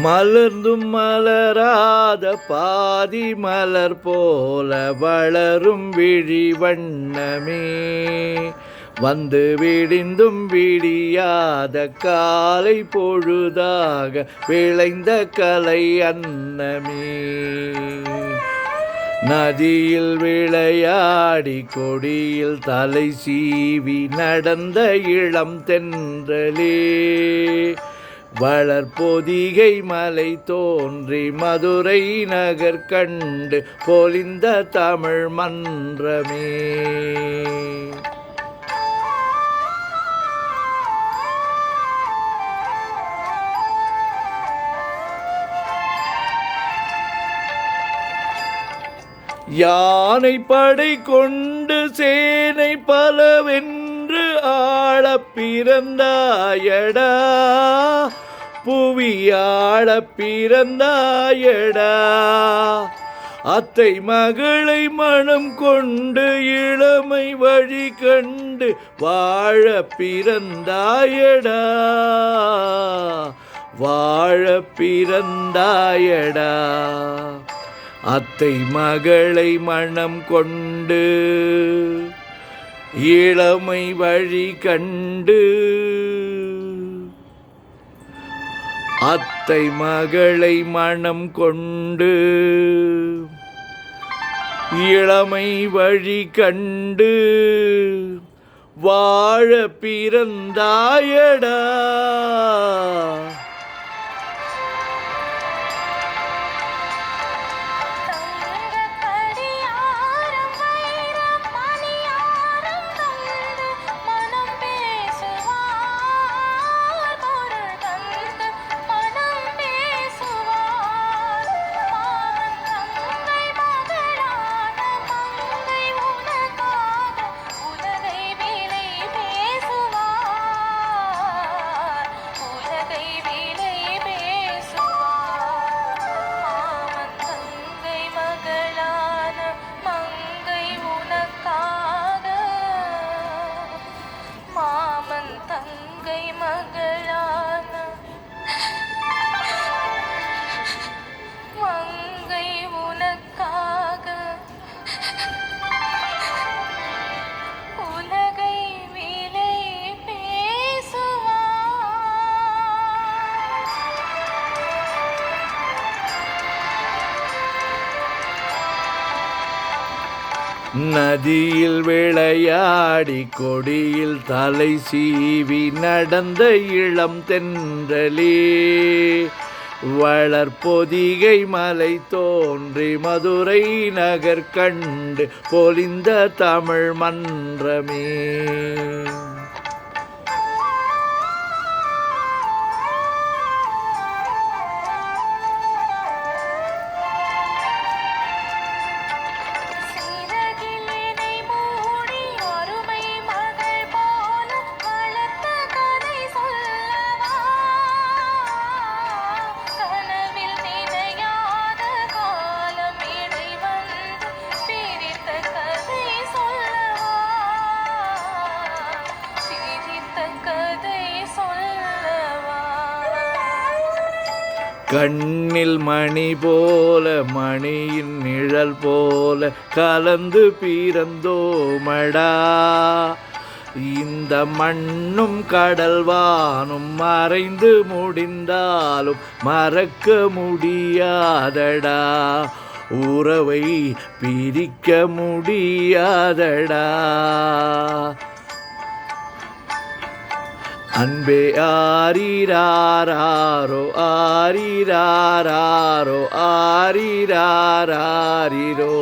மலர்ந்தும் மலராத பாதி மலர் போல வளரும் விழி வண்ணமே, வந்து விடிந்தும் விடியாத காலை பொழுதாக விளைந்த கலை அன்னமே. நதியில் விளையாடி கொடியில் தலை சீவி நடந்த இளம் தென்றலே, வளர்பொதிகை மலை தோன்றி மதுரை நகர் கண்டு பொலிந்த தமிழ் மன்றமே. யானை படை கொண்டு சேனை பலவென்று ஆள பிறந்தாயடா, புவியாள பிறந்தாயடா. அத்தை மகளை மனம் கொண்டு இளமை வழி கண்டு வாழ பிறந்தாயடா, வாழ பிறந்தாயடா. அத்தை மகளை மனம் கொண்டு இளமை வழி கண்டு, அத்தை மகளை மனம் கொண்டு இளமை வழி கண்டு வாழ பிறந்தாயடா. நதியில் விளையாடி கொடியில் தலை சீவி நடந்த இளம் தென்றலே, வளர்பொதிகை மலை தோன்றி மதுரை நகர் கண்டு பொலிந்த தமிழ் மன்றமே. கண்ணில் மணி போல மணியின் நிழல் போல கலந்து பிறந்தோமடா, இந்த மண்ணும் கடல்வானும் மறைந்து முடிந்தாலும் மறக்க முடியாதடா, உறவை பிரிக்க முடியாதடா. அன்பே ஆரிராரோ ஆரிராரோ ஆரிராரோ.